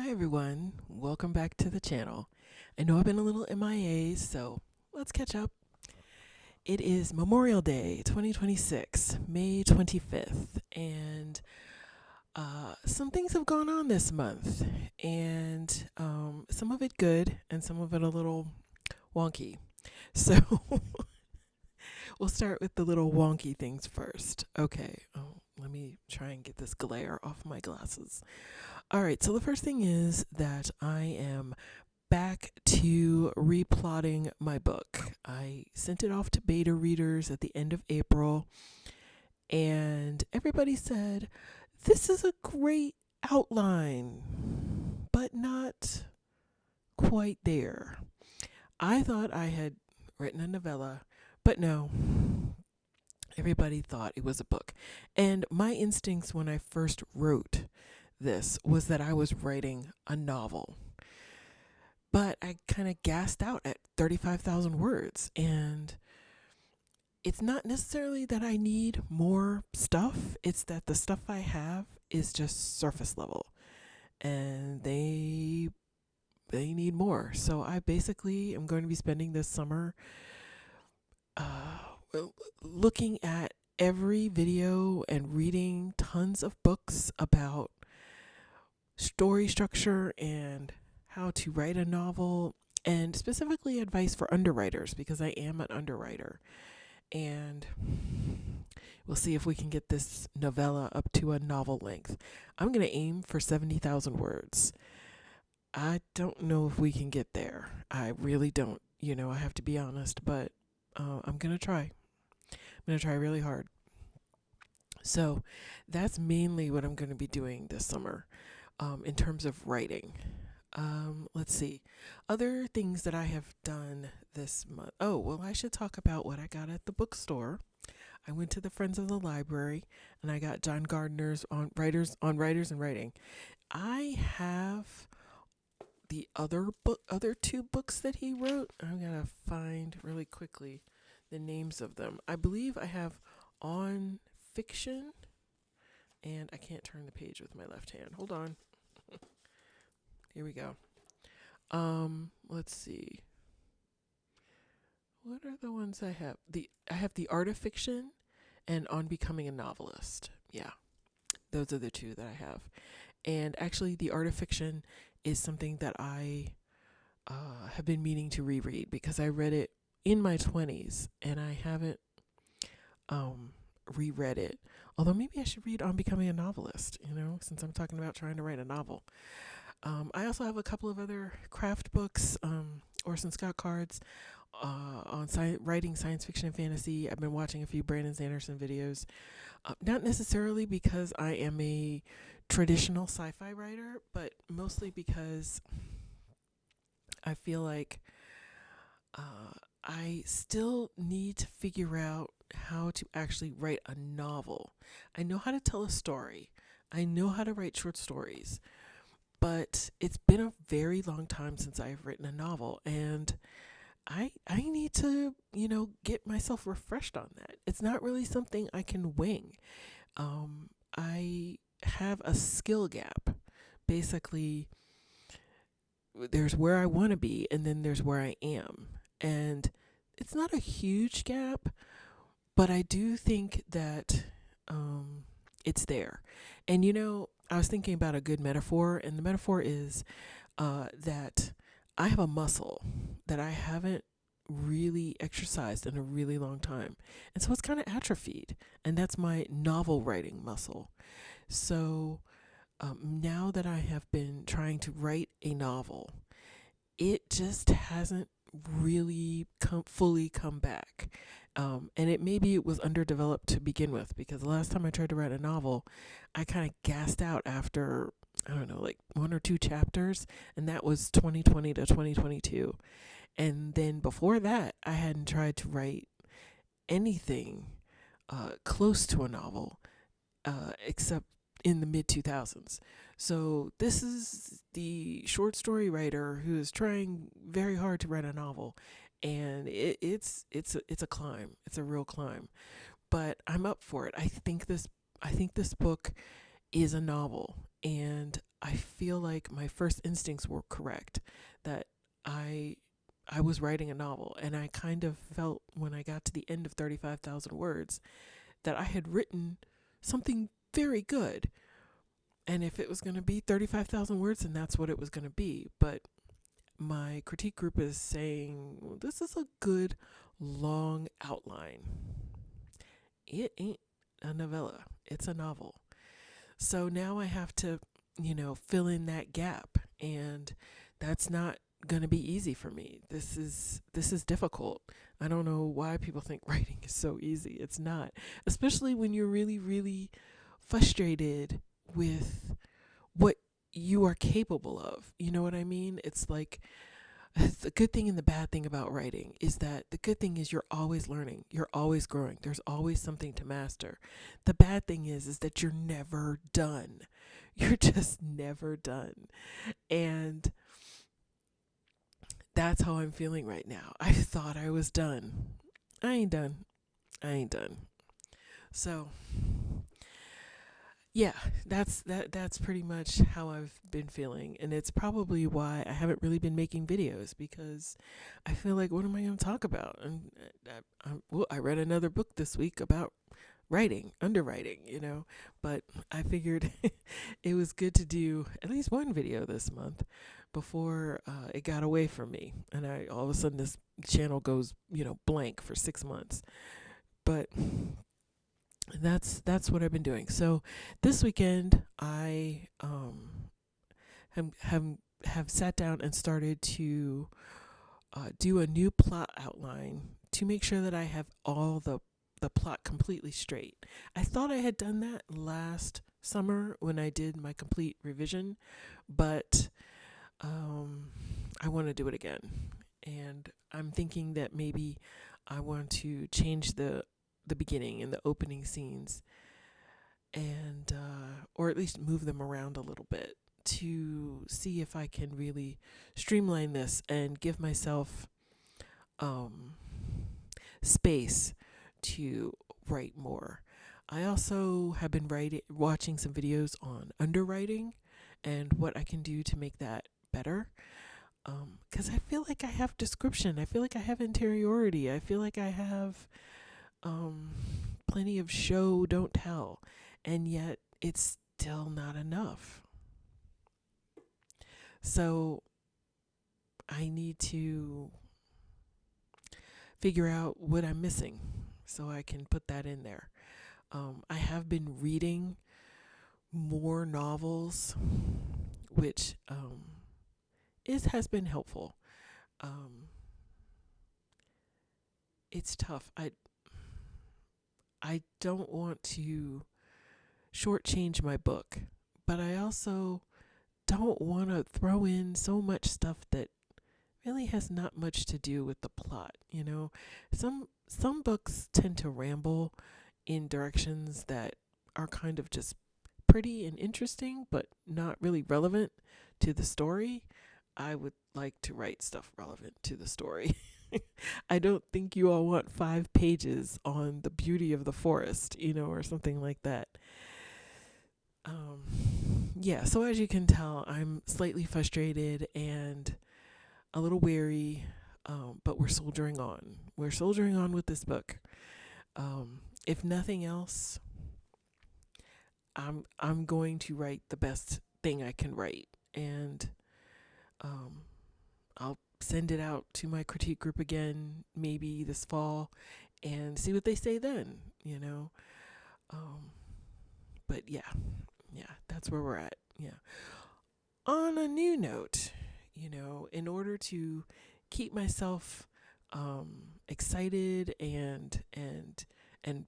Hi everyone, welcome back to the channel. I know I've been a little MIA, so let's catch up. It is Memorial Day 2026, May 25th, and some things have gone on this month, and some of it good and some of it a little wonky. So we'll start with the little wonky things first. Okay, let me try and get this glare off my glasses. All right, so the first thing is that I am back to replotting my book. I sent it off to beta readers at the end of April, and everybody said, this is a great outline, but not quite there. I thought I had written a novella, but no. Everybody thought it was a book. And my instincts when I first wrote this was that I was writing a novel. But I kind of gassed out at 35,000 words. And it's not necessarily that I need more stuff, it's that the stuff I have is just surface level. And they need more. So I basically am going to be spending this summer looking at every video and reading tons of books about story structure and how to write a novel, and specifically advice for underwriters because I am an underwriter. And we'll see if we can get this novella up to a novel length. I'm going to aim for 70,000 words. I don't know if we can get there. I really don't. I have to be honest, but I'm going to try. I'm going to try really hard. So that's mainly what I'm going to be doing this summer in terms of writing. Let's see. Other things that I have done this month. Oh, well, I should talk about what I got at the bookstore. I went to the Friends of the Library and I got John Gardner's on writers and writing. I have the other two books that he wrote. I'm going to find really quickly the names of them. I believe I have On Fiction, and I can't turn the page with my left hand. Hold on. Here we go. Let's see. What are the ones I have? I have The Art of Fiction and On Becoming a Novelist. Yeah. Those are the two that I have. And actually The Art of Fiction is something that I have been meaning to reread because I read it in my 20s and I haven't reread it. Although maybe I should read On Becoming a Novelist, since I'm talking about trying to write a novel. I also have a couple of other craft books, Orson Scott Card's on writing science fiction and fantasy. I've been watching a few Brandon Sanderson videos, not necessarily because I am a traditional sci-fi writer, but mostly because I feel like I still need to figure out how to actually write a novel. I know how to tell a story. I know how to write short stories. But it's been a very long time since I've written a novel, and I need to, get myself refreshed on that. It's not really something I can wing. I have a skill gap. Basically, there's where I want to be, and then there's where I am. And it's not a huge gap, but I do think that it's there. And I was thinking about a good metaphor, and the metaphor is that I have a muscle that I haven't really exercised in a really long time. And so it's kind of atrophied, and that's my novel writing muscle. So now that I have been trying to write a novel, it just hasn't really fully come back. And maybe it was underdeveloped to begin with, because the last time I tried to write a novel, I kind of gassed out after, I don't know, like one or two chapters, and that was 2020 to 2022. And then before that, I hadn't tried to write anything close to a novel, except in the mid 2000s. So this is the short story writer who is trying very hard to write a novel, and it's a climb. It's a real climb, but I'm up for it. I think this book is a novel, and I feel like my first instincts were correct, that I I was writing a novel, and I kind of felt when I got to the end of 35,000 words that I had written something very good. And if it was going to be 35,000 words, then that's what it was going to be. But my critique group is saying, well, this is a good long outline. It ain't a novella, it's a novel. So now I have to, fill in that gap. And that's not going to be easy for me. This is difficult. I don't know why people think writing is so easy. It's not, especially when you're really, really frustrated with what you are capable of. You know what I mean? It's like the good thing and the bad thing about writing is that the good thing is you're always learning, you're always growing, there's always something to master. The bad thing is that you're never done. You're just never done. And that's how I'm feeling right now. I thought I was done. I ain't done. I ain't done. So yeah, that's pretty much how I've been feeling, and it's probably why I haven't really been making videos, because I feel like, what am I going to talk about? And I read another book this week about writing, underwriting, but I figured it was good to do at least one video this month before it got away from me, and all of a sudden this channel goes blank for 6 months. But that's what I've been doing. So this weekend I have sat down and started to do a new plot outline to make sure that I have all the plot completely straight. I thought I had done that last summer when I did my complete revision, but I want to do it again. And I'm thinking that maybe I want to change the beginning and the opening scenes, and or at least move them around a little bit to see if I can really streamline this and give myself space to write more. I also have been watching some videos on underwriting and what I can do to make that better. Because I feel like I have description. I feel like I have interiority. I feel like I have plenty of show, don't tell. And yet it's still not enough. So I need to figure out what I'm missing so I can put that in there. I have been reading more novels, which has been helpful. It's tough. I don't want to shortchange my book, but I also don't want to throw in so much stuff that really has not much to do with the plot. Some books tend to ramble in directions that are kind of just pretty and interesting, but not really relevant to the story. I would like to write stuff relevant to the story. I don't think you all want 5 pages on the beauty of the forest, or something like that. Yeah, so as you can tell, I'm slightly frustrated and a little weary, but we're soldiering on. We're soldiering on with this book. If nothing else, I'm going to write the best thing I can write, and I'll send it out to my critique group again, maybe this fall, and see what they say then. But yeah, that's where we're at. Yeah. On a new note, in order to keep myself excited and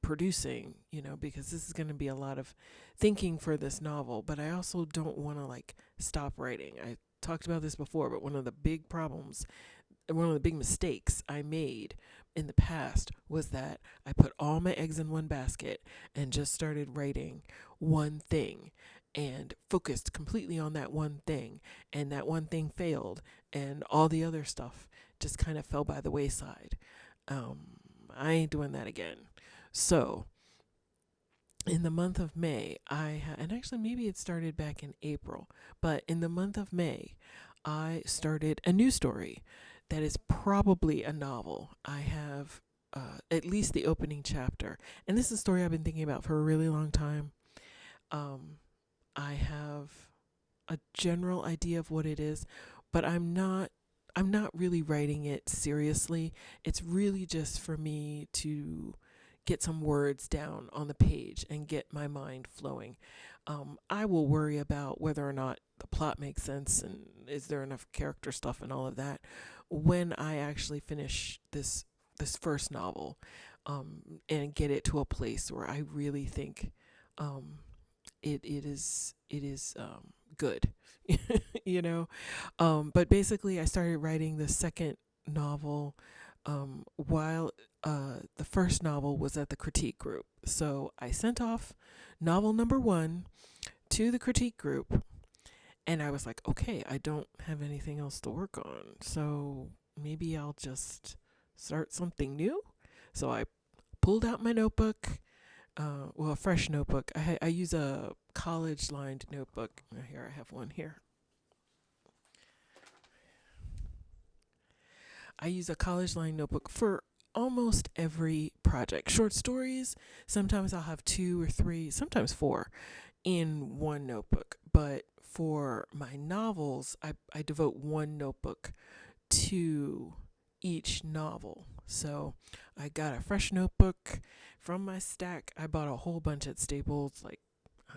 producing, because this is going to be a lot of thinking for this novel, but I also don't want to stop writing. I talked about this before, but one of the big mistakes I made in the past was that I put all my eggs in one basket and just started writing one thing and focused completely on that one thing, and that one thing failed, and all the other stuff just kind of fell by the wayside. I ain't doing that again. So in the month of May, and actually maybe it started back in April, but in the month of May, I started a new story that is probably a novel. I have at least the opening chapter, and this is a story I've been thinking about for a really long time. Um, I have a general idea of what it is, but I'm not really writing it seriously. It's really just for me to get some words down on the page and get my mind flowing. I will worry about whether or not the plot makes sense and is there enough character stuff and all of that when I actually finish this first novel, and get it to a place where I really think um, it is good. you know. But basically, I started writing the second novel while the first novel was at the critique group. So I sent off novel number one to the critique group, and I was like, okay, I don't have anything else to work on, so maybe I'll just start something new. So I pulled out my notebook, a fresh notebook. I use a college lined notebook. Here, I have one here. I use a college lined notebook for almost every project. Short stories, sometimes I'll have two or three, sometimes four in one notebook. But for my novels, I devote one notebook to each novel. So I got a fresh notebook from my stack. I bought a whole bunch at Staples, like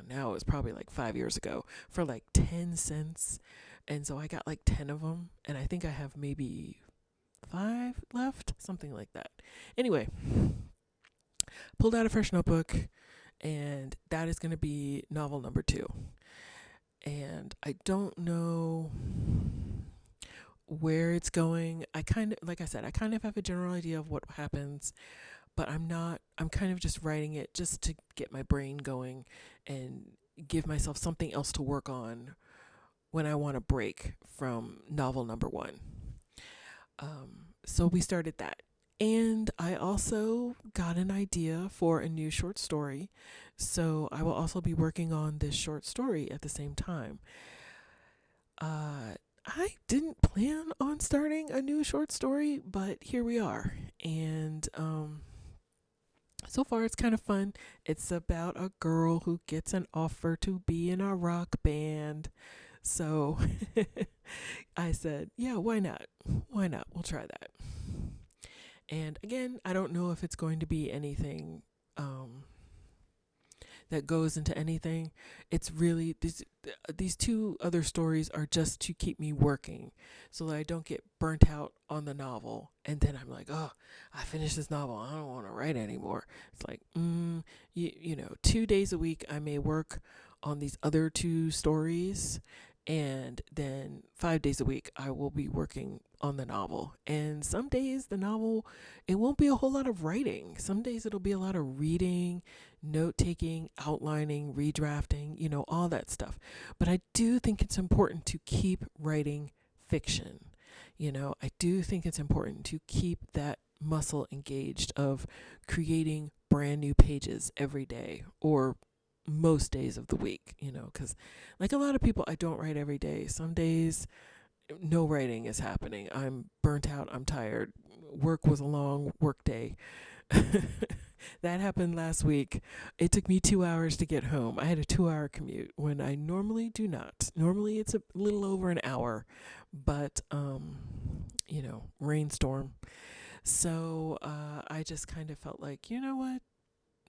now it's probably like 5 years ago, for like 10 cents. And so I got like 10 of them. And I think I have maybe five left, something like that. Anyway, pulled out a fresh notebook, and that is going to be novel number two. And I don't know where it's going. I kind of, like I said, I kind of have a general idea of what happens, but I'm kind of just writing it just to get my brain going and give myself something else to work on when I want to break from novel number one. So we started that. And I also got an idea for a new short story. So I will also be working on this short story at the same time. I didn't plan on starting a new short story, but here we are. And so far, it's kind of fun. It's about a girl who gets an offer to be in a rock band. So I said, yeah, why not? Why not? We'll try that. And again, I don't know if it's going to be anything that goes into anything. It's really these two other stories are just to keep me working so that I don't get burnt out on the novel. And then I'm like, oh, I finished this novel. I don't want to write anymore. It's like, you know, 2 days a week I may work on these other two stories, and then 5 days a week I will be working on the novel. And some days the novel, it won't be a whole lot of writing. Some days it'll be a lot of reading, note taking, outlining, redrafting, you know, all that stuff. But I do think it's important to keep writing fiction. You know, I do think it's important to keep that muscle engaged of creating brand new pages every day, or most days of the week, you know, because like a lot of people, I don't write every day. Some days, no writing is happening. I'm burnt out. I'm tired. Work was a long work day. That happened last week. It took me 2 hours to get home. I had a 2 hour commute when I normally do not. Normally it's a little over an hour, but, you know, rainstorm. So I just kind of felt like, you know what?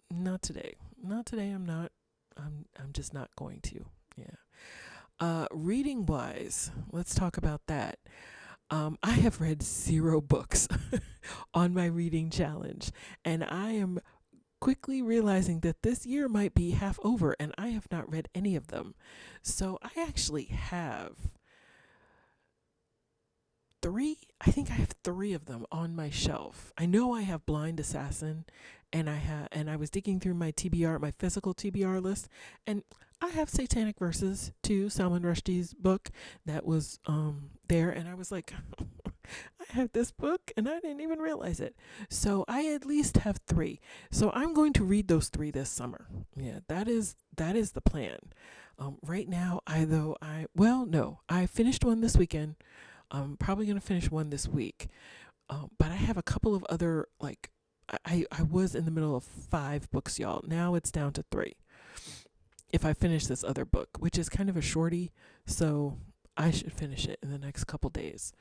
Not today. Not today. I'm not. I'm just not going to. Yeah. Reading wise, let's talk about that. I have read 0 books on my reading challenge, and I am quickly realizing that this year might be half over and I have not read any of them. So I actually have three. I think I have three of them on my shelf. I know I have Blind Assassin, and I was digging through my TBR, my physical TBR list, and I have Satanic Verses too, Salman Rushdie's book that was there, and I was like, I have this book and I didn't even realize it. So I at least have three. So I'm going to read those three this summer. Yeah, that is the plan. Right now, no, I finished one this weekend. I'm probably gonna finish one this week. But I have a couple of other like I was in the middle of five books, y'all. Now it's down to three. If I finish this other book, which is kind of a shorty, so I should finish it in the next couple days.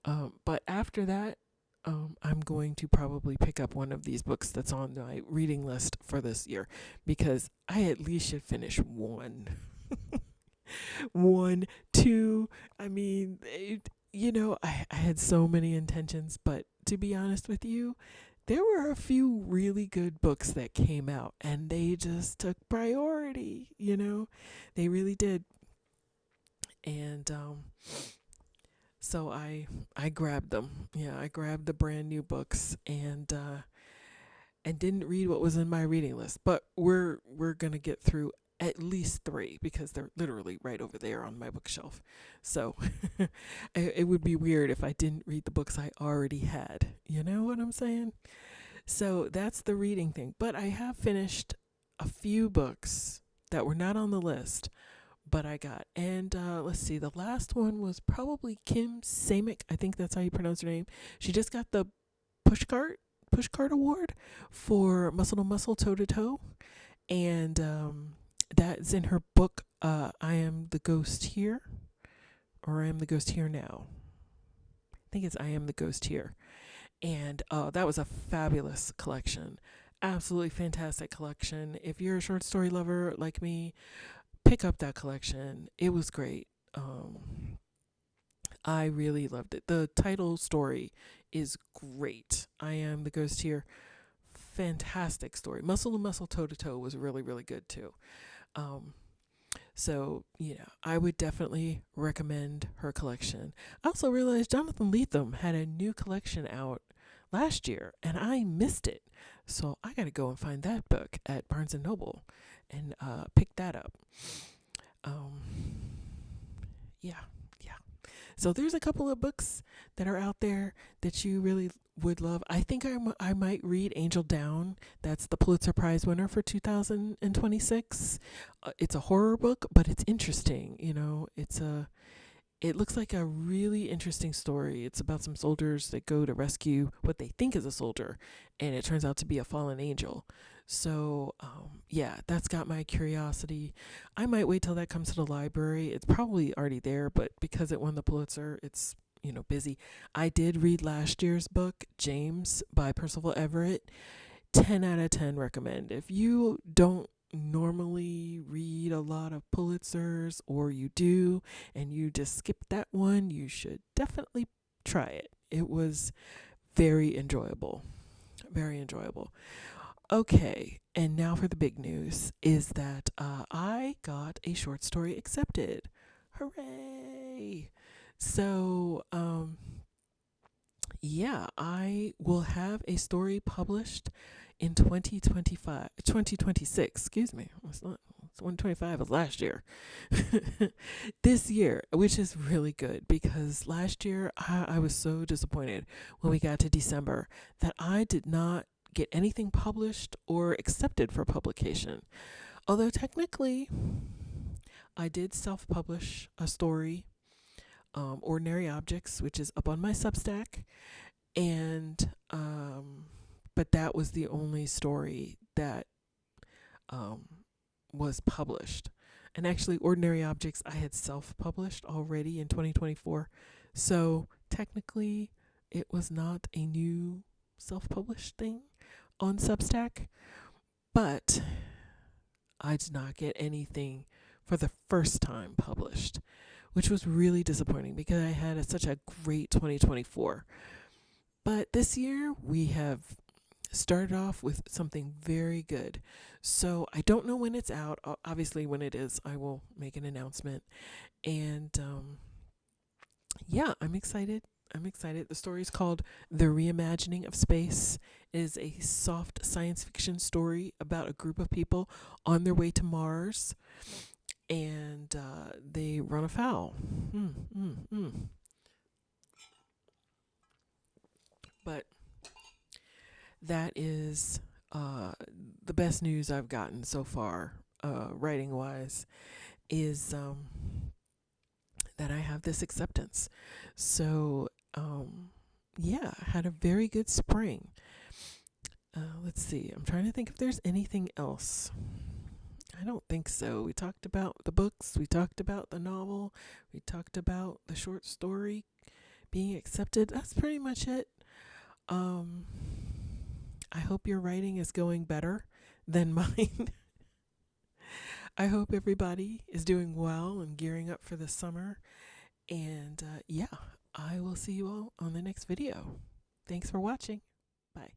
But after that, I'm going to probably pick up one of these books that's on my reading list for this year because I at least should finish one. One, two. I mean, I had so many intentions, but to be honest with you, there were a few really good books that came out and they just took priority. They really did. And so I grabbed them. Yeah, I grabbed the brand new books and didn't read what was in my reading list. But we're gonna get through at least three because they're literally right over there on my bookshelf. So it would be weird if I didn't read the books I already had. You know what I'm saying? So that's the reading thing. But I have finished a few books that were not on the list, but I got. And let's see, the last one was probably Kim Samick. I think that's how you pronounce her name. She just got the Pushcart Award for Muscle to Muscle, Toe to Toe. And that's in her book, I Am the Ghost Here, or I Am the Ghost Here Now. I think it's I Am the Ghost Here. And that was a fabulous collection. Absolutely fantastic collection. If you're a short story lover like me, pick up that collection. It was great. I really loved it. The title story is great. I Am the Ghost Here. Fantastic story. Muscle to Muscle, Toe to Toe was really, really good too. Um, so, I would definitely recommend her collection. I also realized Jonathan Lethem had a new collection out last year and I missed it. So I got to go and find that book at Barnes and Noble and pick that up. Um, yeah, yeah. So there's a couple of books that are out there that you really would love. I think I might read Angel Down. That's the Pulitzer Prize winner for 2026. It's a horror book, but it's interesting. It looks like a really interesting story. It's about some soldiers that go to rescue what they think is a soldier, and it turns out to be a fallen angel. So, yeah, that's got my curiosity. I might wait till that comes to the library. It's probably already there, but because it won the Pulitzer, it's busy. I did read last year's book, James by Percival Everett. 10 out of 10 recommend. If you don't normally read a lot of Pulitzers, or you do and you just skip that one, you should definitely try it. It was very enjoyable. Very enjoyable. Okay, and now for the big news is that I got a short story accepted. Hooray! So, yeah, I will have a story published in 2026, excuse me. It's not, 125 was last year. This year, which is really good because last year I was so disappointed when we got to December that I did not get anything published or accepted for publication. Although technically, I did self-publish a story, Ordinary Objects, which is up on my Substack, and but that was the only story that was published. And actually, Ordinary Objects I had self-published already in 2024, so technically, it was not a new self-published thing on Substack, but I did not get anything for the first time published, which was really disappointing because I had such a great 2024. But this year we have started off with something very good. So I don't know when it's out. Obviously, when it is, I will make an announcement. And yeah, I'm excited. The story is called The Reimagining of Space. It is a soft science fiction story about a group of people on their way to Mars, and they run afoul. that is the best news I've gotten so far, writing wise, is that I have this acceptance. So, yeah, I had a very good spring. Let's see. I'm trying to think if there's anything else. I don't think so. We talked about the books, we talked about the novel, we talked about the short story being accepted. That's pretty much it. Um, I hope your writing is going better than mine. I hope everybody is doing well and gearing up for the summer. And yeah, I will see you all on the next video. Thanks for watching. Bye.